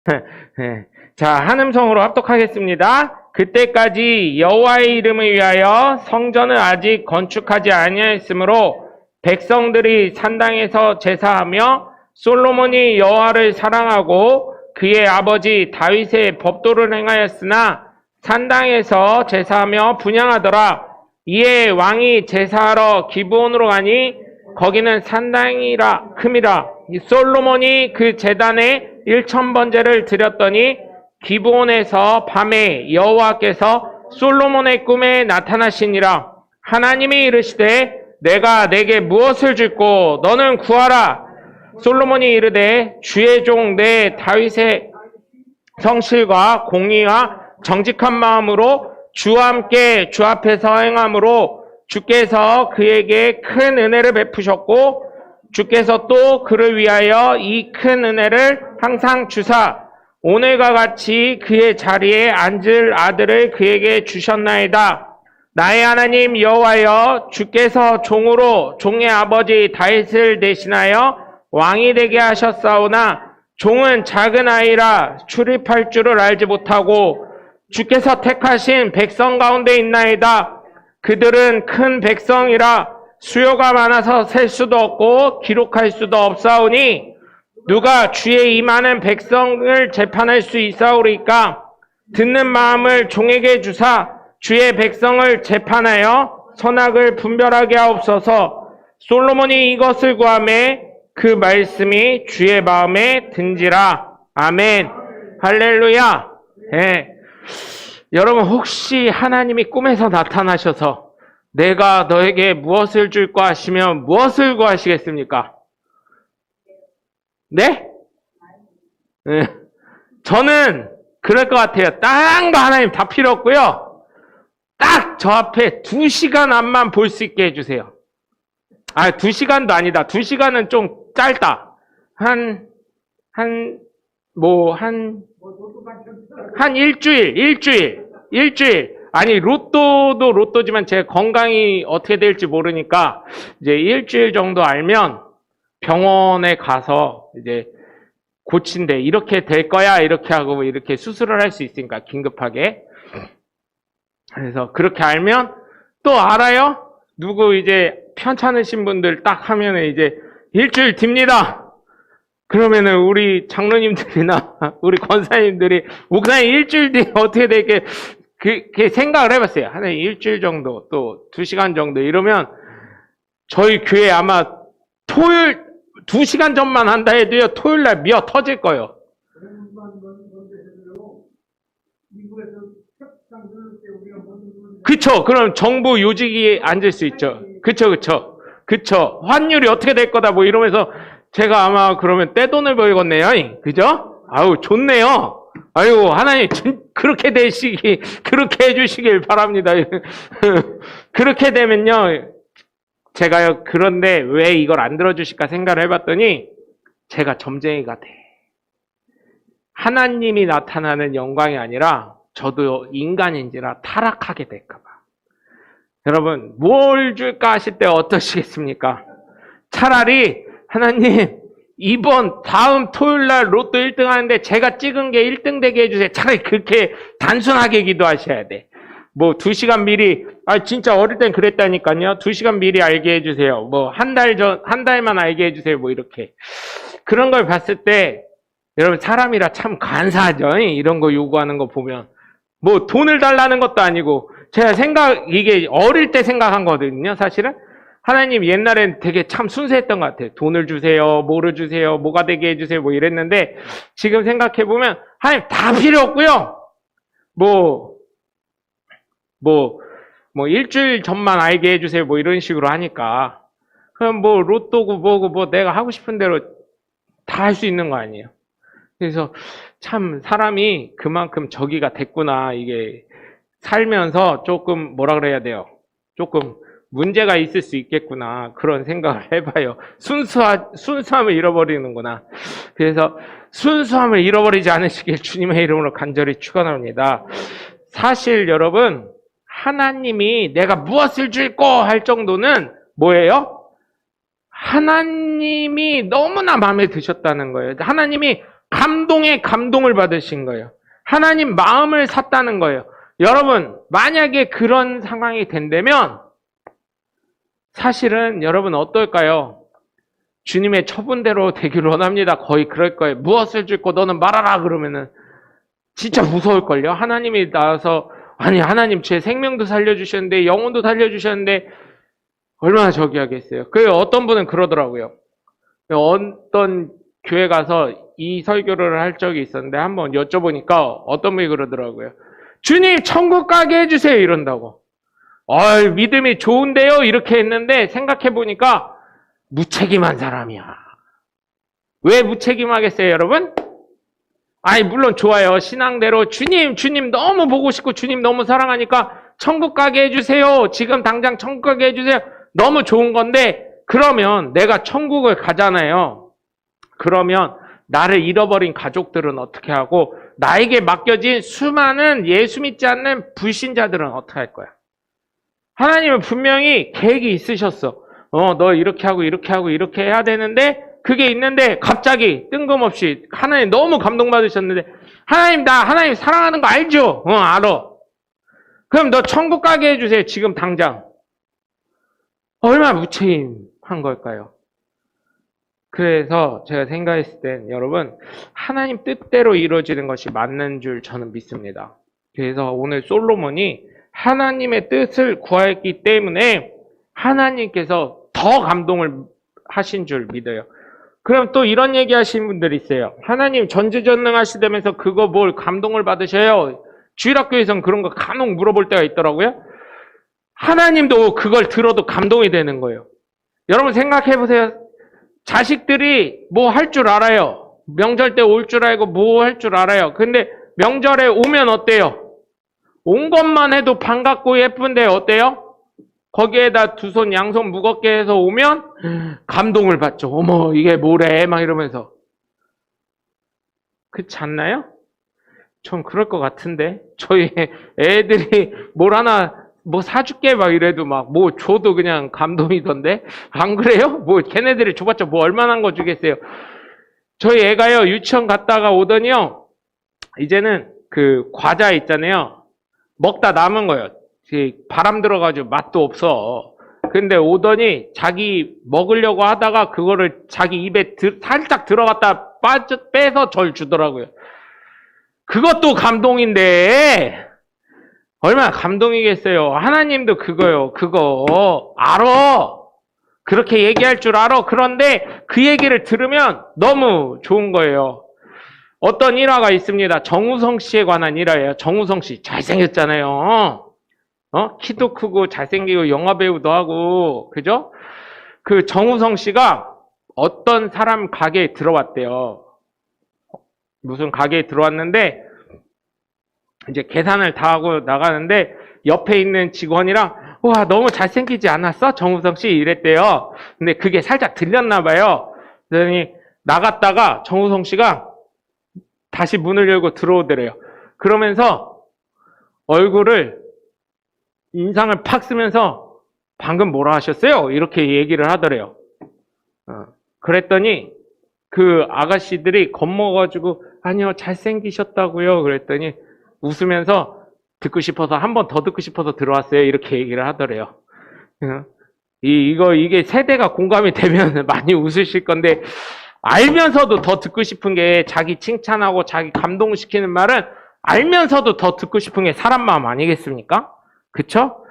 네. 자, 한음성으로 합독하겠습니다. 그때까지 여호와의 이름을 위하여 성전을 아직 건축하지 아니하였으므로 백성들이 산당에서 제사하며 솔로몬이 여호와를 사랑하고 그의 아버지 다윗의 법도를 행하였으나 산당에서 제사하며 분향하더라. 이에 왕이 제사하러 기브온으로 가니 거기는 산당이라 큼이라. 솔로몬이 그 제단에 1000번제를 드렸더니 기브온에서 밤에 여호와께서 솔로몬의 꿈에 나타나시니라. 하나님이 이르시되 내가 내게 무엇을 줄꼬 너는 구하라. 솔로몬이 이르되 주의 종 내 다윗의 성실과 공의와 정직한 마음으로 주와 함께 주 앞에서 행함으로 주께서 그에게 큰 은혜를 베푸셨고 주께서 또 그를 위하여 이 큰 은혜를 항상 주사 오늘과 같이 그의 자리에 앉을 아들을 그에게 주셨나이다. 나의 하나님 여호와여 주께서 종으로 종의 아버지 다윗을 대신하여 왕이 되게 하셨사오나 종은 작은 아이라 출입할 줄을 알지 못하고 주께서 택하신 백성 가운데 있나이다. 그들은 큰 백성이라 수요가 많아서 셀 수도 없고 기록할 수도 없사오니 누가 주의 이 많은 백성을 재판할 수 있사오리까? 듣는 마음을 종에게 주사 주의 백성을 재판하여 선악을 분별하게 하옵소서. 솔로몬이 이것을 구하매 그 말씀이 주의 마음에 든지라. 아멘. 할렐루야. 네. 여러분 혹시 하나님이 꿈에서 나타나셔서 내가 너에게 무엇을 줄까 하시면 무엇을 구하시겠습니까? 네? 네. 저는 그럴 것 같아요. 딴 거 하나님 다 필요 없고요. 딱 저 앞에 2시간 앞만 볼 수 있게 해주세요. 2시간도 아니다. 2시간은 좀 짧다. 한 일주일. 아니, 로또도 로또지만 제 건강이 어떻게 될지 모르니까 이제 일주일 정도 알면 병원에 가서 이제 고친대. 이렇게 될 거야. 이렇게 하고 이렇게 수술을 할 수 있으니까 긴급하게. 그래서 그렇게 알면 또 알아요? 누구 이제 편찮으신 분들 딱 하면은 이제 일주일 뒤입니다. 그러면은 우리 장로님들이나 우리 권사님들이 목사님 일주일 뒤에 어떻게 될게 그렇게 생각을 해봤어요. 한 일주일 정도 또 2시간 정도 이러면 저희 교회 아마 토요일 2시간 전만 한다 해도요 토요일날 미어 터질 거예요. 그쵸. 그럼 정부 요직이 앉을 수 있죠. 그쵸. 환율이 어떻게 될 거다 뭐 이러면서 제가 아마 그러면 떼돈을 벌겠네요. 그죠? 아우 좋네요. 아이고 하나님 그렇게 그렇게 해주시길 바랍니다. 그렇게 되면요 제가요 그런데 왜 이걸 안 들어주실까 생각을 해봤더니 제가 점쟁이가 돼. 하나님이 나타나는 영광이 아니라 저도 인간인지라 타락하게 될까 봐. 여러분 뭘 줄까 하실 때 어떠시겠습니까? 차라리 하나님 다음 토요일날 로또 1등 하는데 제가 찍은 게 1등 되게 해주세요. 차라리 그렇게 단순하게 기도하셔야 돼. 뭐 2시간 미리 진짜 어릴 땐 그랬다니까요. 2시간 미리 알게 해주세요. 뭐 한 달만 알게 해주세요. 뭐 이렇게 그런 걸 봤을 때 여러분 사람이라 참 간사하죠. 이런 거 요구하는 거 보면 뭐 돈을 달라는 것도 아니고 제가 이게 어릴 때 생각한 거거든요. 사실은 하나님 옛날엔 되게 참 순수했던 것 같아요. 돈을 주세요, 뭐를 주세요, 뭐가 되게 해주세요, 뭐 이랬는데 지금 생각해보면 하나님 다 필요 없고요. 뭐 일주일 전만 알게 해주세요, 뭐 이런 식으로 하니까 그럼 뭐 로또고 뭐고 뭐 내가 하고 싶은 대로 다 할 수 있는 거 아니에요. 그래서 참 사람이 그만큼 저기가 됐구나. 이게 살면서 조금 뭐라 그래야 돼요. 조금 문제가 있을 수 있겠구나. 그런 생각을 해봐요. 순수함을 잃어버리는구나. 그래서 순수함을 잃어버리지 않으시길 주님의 이름으로 간절히 축원합니다. 사실 여러분 하나님이 내가 무엇을 줄꼬 할 정도는 뭐예요? 하나님이 너무나 마음에 드셨다는 거예요. 하나님이 감동에 감동을 받으신 거예요. 하나님 마음을 샀다는 거예요. 여러분, 만약에 그런 상황이 된다면 사실은 여러분 어떨까요? 주님의 처분대로 되기를 원합니다. 거의 그럴 거예요. 무엇을 줄고 너는 말하라 그러면은 진짜 무서울걸요. 하나님이 나와서 아니 하나님 제 생명도 살려주셨는데 영혼도 살려주셨는데 얼마나 저기 하겠어요. 그 어떤 분은 그러더라고요. 어떤 교회 가서 이 설교를 할 적이 있었는데 한번 여쭤보니까 어떤 분이 그러더라고요. 주님 천국 가게 해주세요 이런다고. 믿음이 좋은데요 이렇게 했는데 생각해보니까 무책임한 사람이야. 왜 무책임하겠어요 여러분? 물론 좋아요. 신앙대로 주님 너무 보고 싶고 주님 너무 사랑하니까 천국 가게 해주세요. 지금 당장 천국 가게 해주세요. 너무 좋은 건데 그러면 내가 천국을 가잖아요. 그러면 나를 잃어버린 가족들은 어떻게 하고 나에게 맡겨진 수많은 예수 믿지 않는 불신자들은 어떻게 할 거야? 하나님은 분명히 계획이 있으셨어. 너 이렇게 하고 이렇게 하고 이렇게 해야 되는데 그게 있는데 갑자기 뜬금없이 하나님 너무 감동받으셨는데 하나님 사랑하는 거 알죠? 알아. 그럼 너 천국 가게 해주세요. 지금 당장. 얼마나 무책임한 걸까요? 그래서 제가 생각했을 땐 여러분 하나님 뜻대로 이루어지는 것이 맞는 줄 저는 믿습니다. 그래서 오늘 솔로몬이 하나님의 뜻을 구하였기 때문에 하나님께서 더 감동을 하신 줄 믿어요. 그럼 또 이런 얘기 하시는 분들이 있어요. 하나님 전지전능하시다면서 그거 뭘 감동을 받으셔요? 주일학교에선 그런 거 간혹 물어볼 때가 있더라고요. 하나님도 그걸 들어도 감동이 되는 거예요. 여러분 생각해 보세요. 자식들이 뭐 할 줄 알아요. 명절 때 올 줄 알고 뭐 할 줄 알아요. 근데 명절에 오면 어때요? 온 것만 해도 반갑고 예쁜데 어때요? 거기에다 두 손 양손 무겁게 해서 오면 감동을 받죠. 어머 이게 뭐래 막 이러면서. 그렇지 않나요? 전 그럴 것 같은데 저희 애들이 뭘 하나 뭐 사줄게 막 이래도 막 뭐 줘도 그냥 감동이던데 안 그래요? 뭐 걔네들이 줘봤자 뭐 얼마나 거 주겠어요. 저희 애가요 유치원 갔다가 오더니요 이제는 그 과자 있잖아요 먹다 남은 거예요. 바람 들어가지고 맛도 없어. 근데 오더니 자기 먹으려고 하다가 그거를 자기 입에 살짝 들어갔다 빼서 절 주더라고요. 그것도 감동인데 얼마나 감동이겠어요. 하나님도 그거요. 그거 알아. 그렇게 얘기할 줄 알아. 그런데 그 얘기를 들으면 너무 좋은 거예요. 어떤 일화가 있습니다. 정우성 씨에 관한 일화예요. 정우성 씨 잘생겼잖아요. 키도 크고 잘생기고 영화배우도 하고 그죠? 그 정우성 씨가 어떤 사람 가게에 들어왔대요. 무슨 가게에 들어왔는데 이제 계산을 다 하고 나가는데 옆에 있는 직원이랑 와 너무 잘생기지 않았어? 정우성 씨 이랬대요. 근데 그게 살짝 들렸나 봐요. 그러더니 나갔다가 정우성 씨가 다시 문을 열고 들어오더래요. 그러면서 얼굴을 인상을 팍 쓰면서 방금 뭐라 하셨어요? 이렇게 얘기를 하더래요. 그랬더니 그 아가씨들이 겁먹어가지고 아니요 잘생기셨다고요. 그랬더니 웃으면서 듣고 싶어서 한 번 더 듣고 싶어서 들어왔어요. 이렇게 얘기를 하더래요. 이게 세대가 공감이 되면 많이 웃으실 건데 알면서도 더 듣고 싶은 게 자기 칭찬하고 자기 감동시키는 말은 알면서도 더 듣고 싶은 게 사람 마음 아니겠습니까? 그쵸?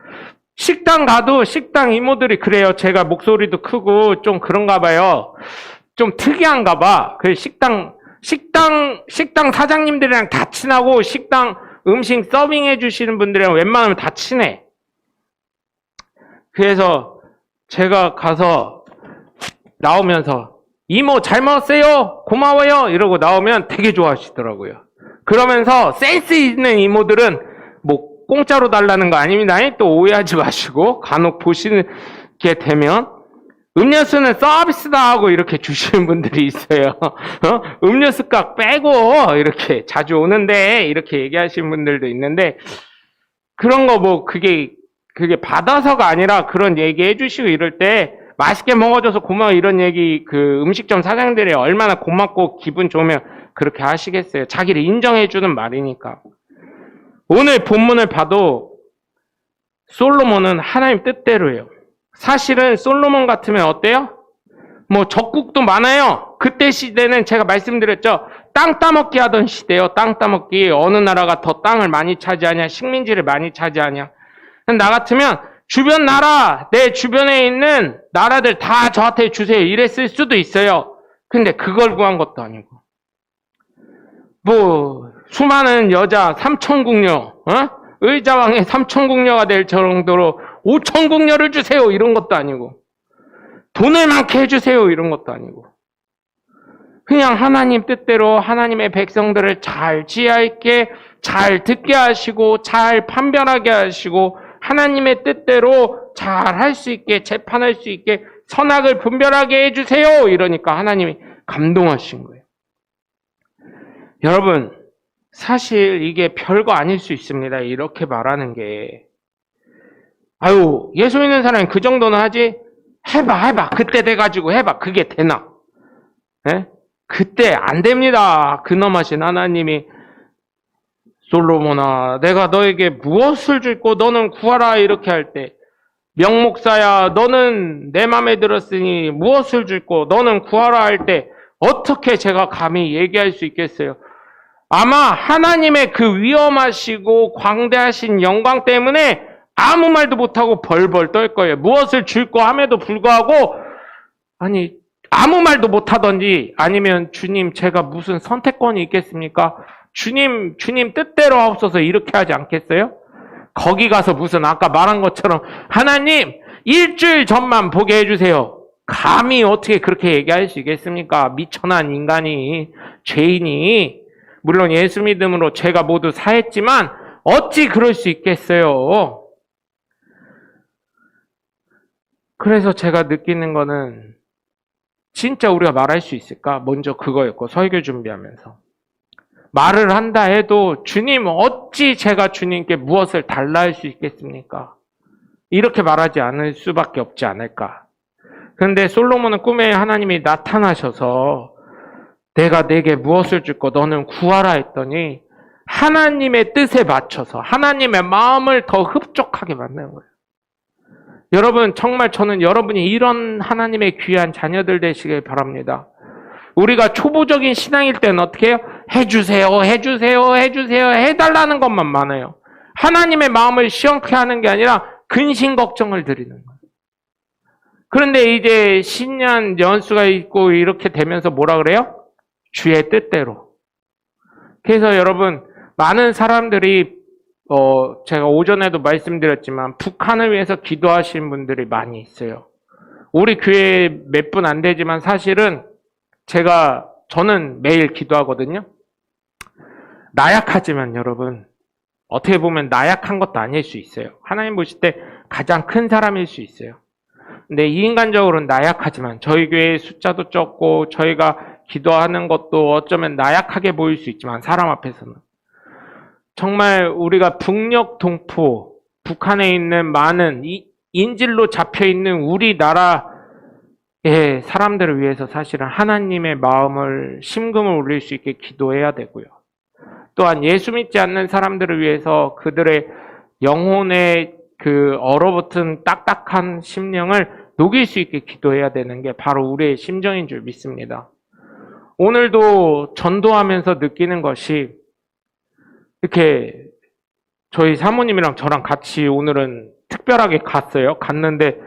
식당 가도 식당 이모들이 그래요. 제가 목소리도 크고 좀 그런가 봐요. 좀 특이한가 봐. 그 식당 사장님들이랑 다 친하고 식당 음식 서빙해 주시는 분들이랑 웬만하면 다 친해. 그래서 제가 가서 나오면서 이모 잘 먹었어요? 고마워요? 이러고 나오면 되게 좋아하시더라고요. 그러면서 센스 있는 이모들은 뭐 공짜로 달라는 거 아닙니다. 또 오해하지 마시고 간혹 보시게 되면 음료수는 서비스다 하고 이렇게 주시는 분들이 있어요. 음료수 값 빼고 이렇게 자주 오는데 이렇게 얘기하시는 분들도 있는데 그런 거 뭐 그게 받아서가 아니라 그런 얘기 해주시고 이럴 때 맛있게 먹어줘서 고마워 이런 얘기 그 음식점 사장들이 얼마나 고맙고 기분 좋으면 그렇게 하시겠어요? 자기를 인정해주는 말이니까. 오늘 본문을 봐도 솔로몬은 하나님 뜻대로예요. 사실은 솔로몬 같으면 어때요? 뭐 적국도 많아요. 그때 시대는 제가 말씀드렸죠. 땅 따먹기 하던 시대요. 땅 따먹기. 어느 나라가 더 땅을 많이 차지하냐, 식민지를 많이 차지하냐. 나 같으면 주변 나라, 내 주변에 있는 나라들 다 저한테 주세요. 이랬을 수도 있어요. 근데 그걸 구한 것도 아니고. 뭐 수많은 여자 삼천궁녀, 의자왕의 삼천궁녀가 될 정도로 오천궁녀를 주세요. 이런 것도 아니고. 돈을 많게 해주세요. 이런 것도 아니고. 그냥 하나님 뜻대로 하나님의 백성들을 잘 지혜있게 잘 듣게 하시고 잘 판별하게 하시고 하나님의 뜻대로 잘 할 수 있게 재판할 수 있게 선악을 분별하게 해주세요. 이러니까 하나님이 감동하신 거예요. 여러분, 사실 이게 별거 아닐 수 있습니다. 이렇게 말하는 게. 아유, 예수 믿는 사람이 그 정도는 하지? 해봐. 그때 돼가지고 해봐. 그게 되나? 네? 그때 안 됩니다. 근엄하신 하나님이 솔로몬아, 내가 너에게 무엇을 줄고 너는 구하라 이렇게 할 때, 명목사야, 너는 내 맘에 들었으니 무엇을 줄고 너는 구하라 할 때 어떻게 제가 감히 얘기할 수 있겠어요? 아마 하나님의 그 위엄하시고 광대하신 영광 때문에 아무 말도 못하고 벌벌 떨 거예요. 무엇을 줄고 함에도 불구하고 아니 아무 말도 못하던지 아니면 주님 제가 무슨 선택권이 있겠습니까? 주님 뜻대로 하옵소서 이렇게 하지 않겠어요? 거기 가서 무슨 아까 말한 것처럼 하나님 일주일 전만 보게 해주세요. 감히 어떻게 그렇게 얘기할 수 있겠습니까? 미천한 인간이 죄인이 물론 예수 믿음으로 죄가 모두 사했지만 어찌 그럴 수 있겠어요? 그래서 제가 느끼는 거는 진짜 우리가 말할 수 있을까? 먼저 그거였고 설교 준비하면서 말을 한다 해도 주님 어찌 제가 주님께 무엇을 달라 할 수 있겠습니까? 이렇게 말하지 않을 수밖에 없지 않을까? 그런데 솔로몬은 꿈에 하나님이 나타나셔서 내가 내게 무엇을 줄고 너는 구하라 했더니 하나님의 뜻에 맞춰서 하나님의 마음을 더 흡족하게 만드는 거예요. 여러분 정말 저는 여러분이 이런 하나님의 귀한 자녀들 되시길 바랍니다. 우리가 초보적인 신앙일 때는 어떻게 해요? 해주세요. 해달라는 것만 많아요. 하나님의 마음을 시원케 하는 게 아니라 근심 걱정을 드리는 거예요. 그런데 이제 신년 연수가 있고 이렇게 되면서 뭐라 그래요? 주의 뜻대로. 그래서 여러분 많은 사람들이 제가 오전에도 말씀드렸지만 북한을 위해서 기도하시는 분들이 많이 있어요. 우리 교회 몇 분 안 되지만 사실은 저는 매일 기도하거든요. 나약하지만 여러분 어떻게 보면 나약한 것도 아닐 수 있어요. 하나님 보실 때 가장 큰 사람일 수 있어요. 근데 인간적으로는 나약하지만 저희 교회의 숫자도 적고 저희가 기도하는 것도 어쩌면 나약하게 보일 수 있지만 사람 앞에서는 정말 우리가 북녘 동포 북한에 있는 많은 인질로 잡혀있는 우리나라의 사람들을 위해서 사실은 하나님의 마음을 심금을 울릴 수 있게 기도해야 되고요. 또한 예수 믿지 않는 사람들을 위해서 그들의 영혼의 그 얼어붙은 딱딱한 심령을 녹일 수 있게 기도해야 되는 게 바로 우리의 심정인 줄 믿습니다. 오늘도 전도하면서 느끼는 것이 이렇게 저희 사모님이랑 저랑 같이 오늘은 특별하게 갔는데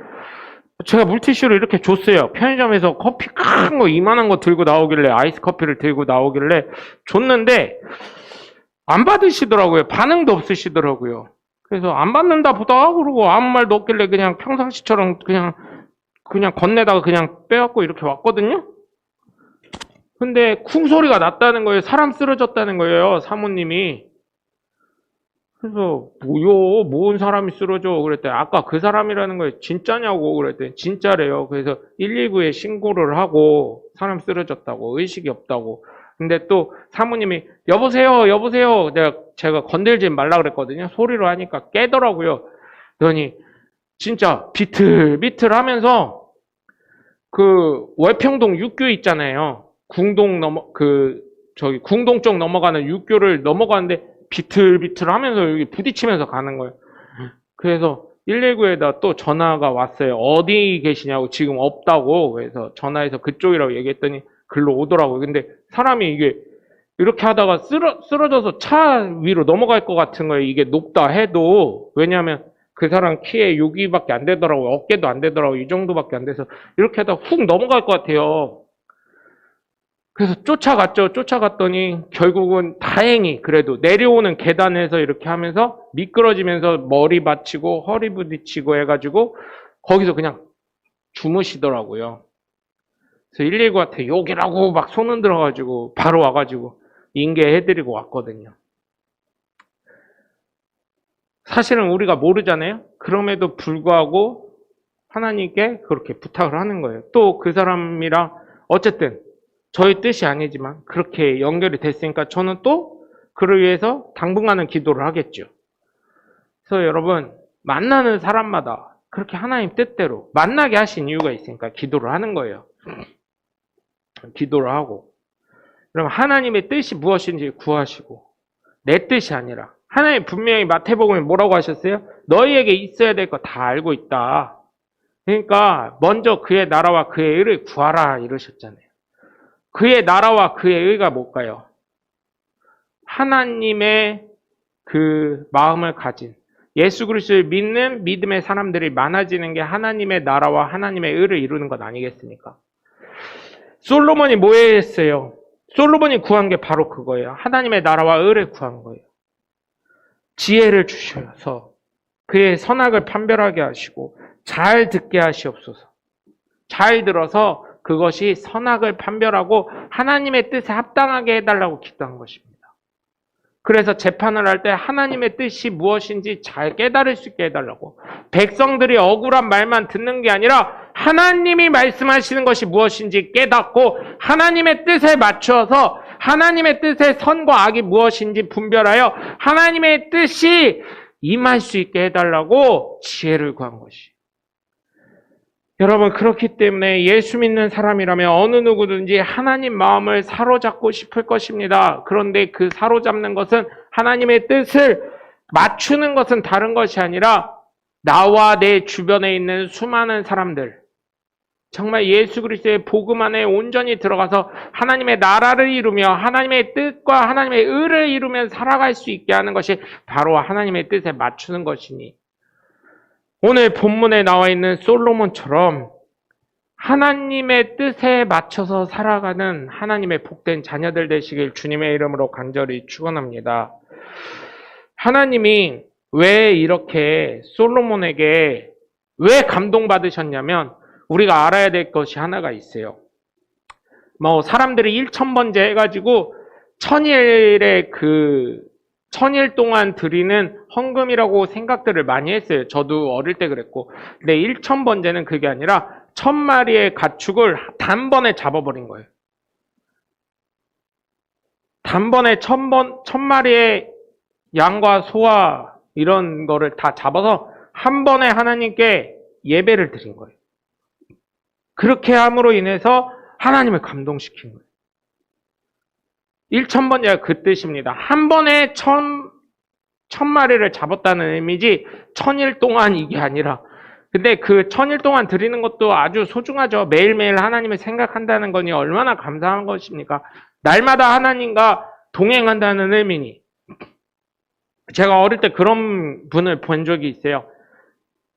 제가 물티슈를 이렇게 줬어요. 편의점에서 커피 큰 거 이만한 거 들고 나오길래 아이스 커피를 들고 나오길래 줬는데 안 받으시더라고요. 반응도 없으시더라고요. 그래서 안 받는다 보다 그러고 아무 말도 없길래 그냥 평상시처럼 그냥 건네다가 그냥 빼갖고 이렇게 왔거든요. 근데 쿵 소리가 났다는 거예요. 사람 쓰러졌다는 거예요. 사모님이. 그래서 뭐요? 뭔 사람이 쓰러져? 그랬더니 아까 그 사람이라는 거예요. 진짜냐고 그랬더니 진짜래요. 그래서 119에 신고를 하고 사람 쓰러졌다고 의식이 없다고. 근데 또 사모님이 여보세요. 제가 건들지 말라 그랬거든요. 소리로 하니까 깨더라고요. 그러니 진짜 비틀비틀 하면서 그 월평동 육교 있잖아요. 궁동 저기 궁동 쪽 넘어가는 육교를 넘어가는데 비틀비틀 하면서 여기 부딪히면서 가는 거예요. 그래서 119에다 또 전화가 왔어요. 어디 계시냐고, 지금 없다고. 그래서 전화해서 그쪽이라고 얘기했더니 글로 오더라고요. 근데 사람이 이게 이렇게 하다가 쓰러져서 차 위로 넘어갈 것 같은 거예요. 이게 높다 해도. 왜냐하면 그 사람 키에 여기밖에 안 되더라고요. 어깨도 안 되더라고요. 이 정도밖에 안 돼서 이렇게 하다가 훅 넘어갈 것 같아요. 그래서 쫓아갔죠. 쫓아갔더니 결국은 다행히 그래도 내려오는 계단에서 이렇게 하면서 미끄러지면서 머리 받치고 허리 부딪히고 해가지고 거기서 그냥 주무시더라고요. 그래서 119한테 욕이라고 막 손 흔들어가지고 바로 와가지고 인계해드리고 왔거든요. 사실은 우리가 모르잖아요. 그럼에도 불구하고 하나님께 그렇게 부탁을 하는 거예요. 또 그 사람이랑 어쨌든 저희 뜻이 아니지만 그렇게 연결이 됐으니까 저는 또 그를 위해서 당분간은 기도를 하겠죠. 그래서 여러분, 만나는 사람마다 그렇게 하나님 뜻대로 만나게 하신 이유가 있으니까 기도를 하는 거예요. 기도를 하고. 그럼 하나님의 뜻이 무엇인지 구하시고, 내 뜻이 아니라 하나님 분명히 마태복음에 뭐라고 하셨어요? 너희에게 있어야 될 거 다 알고 있다. 그러니까 먼저 그의 나라와 그의 의를 구하라 이러셨잖아요. 그의 나라와 그의 의가 뭘까요? 하나님의 그 마음을 가진 예수 그리스도를 믿는 믿음의 사람들이 많아지는 게 하나님의 나라와 하나님의 의를 이루는 것 아니겠습니까? 솔로몬이 뭐 했어요? 솔로몬이 구한 게 바로 그거예요. 하나님의 나라와 의를 구한 거예요. 지혜를 주셔서 그의 선악을 판별하게 하시고 잘 듣게 하시옵소서. 잘 들어서 그것이 선악을 판별하고 하나님의 뜻에 합당하게 해달라고 기도한 것입니다. 그래서 재판을 할 때 하나님의 뜻이 무엇인지 잘 깨달을 수 있게 해달라고. 백성들이 억울한 말만 듣는 게 아니라 하나님이 말씀하시는 것이 무엇인지 깨닫고 하나님의 뜻에 맞추어서 하나님의 뜻의 선과 악이 무엇인지 분별하여 하나님의 뜻이 임할 수 있게 해달라고 지혜를 구한 것이. 여러분, 그렇기 때문에 예수 믿는 사람이라면 어느 누구든지 하나님 마음을 사로잡고 싶을 것입니다. 그런데 그 사로잡는 것은 하나님의 뜻을 맞추는 것은 다른 것이 아니라 나와 내 주변에 있는 수많은 사람들, 정말 예수 그리스도의 복음 안에 온전히 들어가서 하나님의 나라를 이루며 하나님의 뜻과 하나님의 의를 이루며 살아갈 수 있게 하는 것이 바로 하나님의 뜻에 맞추는 것이니, 오늘 본문에 나와 있는 솔로몬처럼 하나님의 뜻에 맞춰서 살아가는 하나님의 복된 자녀들 되시길 주님의 이름으로 간절히 축원합니다. 하나님이 왜 이렇게 솔로몬에게 왜 감동받으셨냐면 우리가 알아야 될 것이 하나가 있어요. 사람들이 1000번째 해가지고 천일 동안 드리는 헌금이라고 생각들을 많이 했어요. 저도 어릴 때 그랬고. 근데 1000번째는 그게 아니라 1000마리의 가축을 단번에 잡아버린 거예요. 단번에 1000마리의 양과 소와 이런 거를 다 잡아서 한 번에 하나님께 예배를 드린 거예요. 그렇게 함으로 인해서 하나님을 감동시킨 거예요. 1000번째가 그 뜻입니다. 한 번에 1000마리를 잡았다는 의미지 1000일 동안 이게 아니라. 근데 그 1000일 동안 드리는 것도 아주 소중하죠. 매일매일 하나님을 생각한다는 거니 얼마나 감사한 것입니까? 날마다 하나님과 동행한다는 의미니. 제가 어릴 때 그런 분을 본 적이 있어요.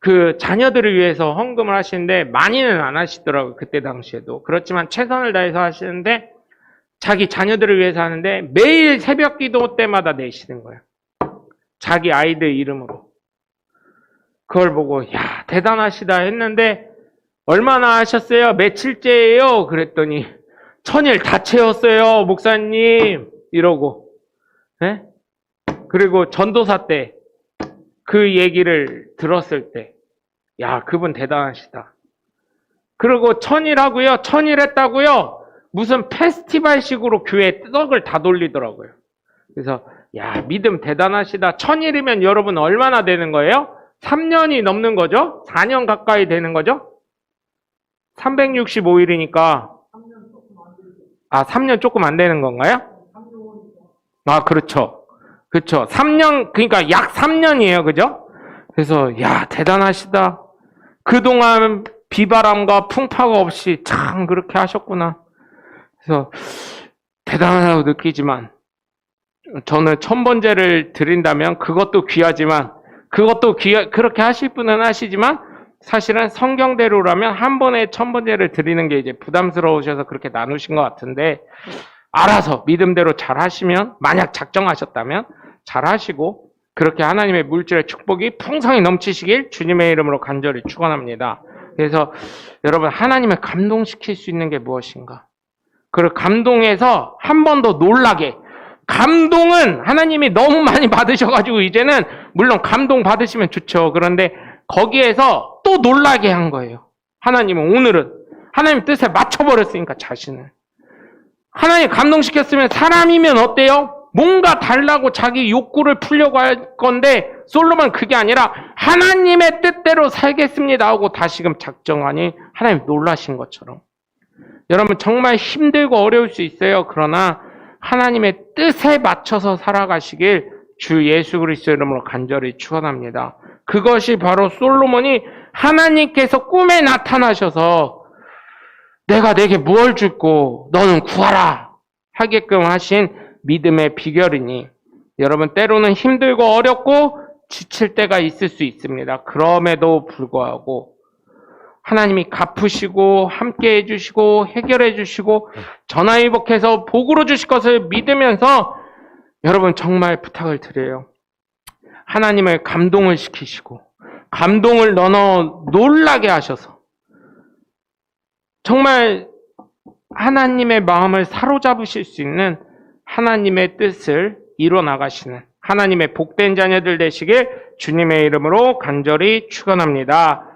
그 자녀들을 위해서 헌금을 하시는데 많이는 안 하시더라고요. 그때 당시에도. 그렇지만 최선을 다해서 하시는데 자기 자녀들을 위해서 하는데 매일 새벽 기도 때마다 내시는 거예요. 자기 아이들 이름으로. 그걸 보고 야, 대단하시다 했는데 얼마나 하셨어요? 며칠째예요? 그랬더니 1000일 다 채웠어요, 목사님. 이러고. 네? 그리고 전도사 때 그 얘기를 들었을 때 야, 그분 대단하시다. 그리고 1000일 하고요. 1000일 했다고요. 무슨 페스티벌식으로 교회에 떡을 다 돌리더라고요. 그래서 야, 믿음 대단하시다. 1000일이면 여러분 얼마나 되는 거예요? 3년이 넘는 거죠? 4년 가까이 되는 거죠? 365일이니까 3년 조금 안 되는 건가요? 아, 그렇죠. 그렇죠. 3년, 그러니까 약 3년이에요. 그죠? 그래서, 야, 대단하시다. 그동안 비바람과 풍파가 없이 참 그렇게 하셨구나. 그래서, 대단하다고 느끼지만, 저는 천번제를 드린다면 그것도 귀하지만, 그렇게 하실 분은 하시지만, 사실은 성경대로라면 한 번에 천번제를 드리는 게 이제 부담스러우셔서 그렇게 나누신 것 같은데, 알아서 믿음대로 잘 하시면, 만약 작정하셨다면 잘 하시고, 그렇게 하나님의 물질의 축복이 풍성히 넘치시길 주님의 이름으로 간절히 축원합니다. 그래서 여러분, 하나님을 감동시킬 수 있는 게 무엇인가? 그 감동에서 한 번 더 놀라게. 감동은 하나님이 너무 많이 받으셔가지고 이제는 물론 감동 받으시면 좋죠. 그런데 거기에서 또 놀라게 한 거예요. 하나님은 오늘은 하나님 뜻에 맞춰버렸으니까 자신을. 하나님 감동시켰으면 사람이면 어때요? 뭔가 달라고 자기 욕구를 풀려고 할 건데 솔로몬은 그게 아니라 하나님의 뜻대로 살겠습니다 하고 다시금 작정하니 하나님 놀라신 것처럼. 여러분 정말 힘들고 어려울 수 있어요. 그러나 하나님의 뜻에 맞춰서 살아가시길 주 예수 그리스도 이름으로 간절히 축원합니다. 그것이 바로 솔로몬이 하나님께서 꿈에 나타나셔서 내가 내게 무엇을 줄고 너는 구하라 하게끔 하신 믿음의 비결이니 여러분 때로는 힘들고 어렵고 지칠 때가 있을 수 있습니다. 그럼에도 불구하고 하나님이 갚으시고 함께 해주시고 해결해 주시고 전화위복해서 복으로 주실 것을 믿으면서 여러분 정말 부탁을 드려요. 하나님을 감동을 시키시고 감동을 넣어 놀라게 하셔서 정말 하나님의 마음을 사로잡으실 수 있는 하나님의 뜻을 이뤄나가시는 하나님의 복된 자녀들 되시길 주님의 이름으로 간절히 축원합니다.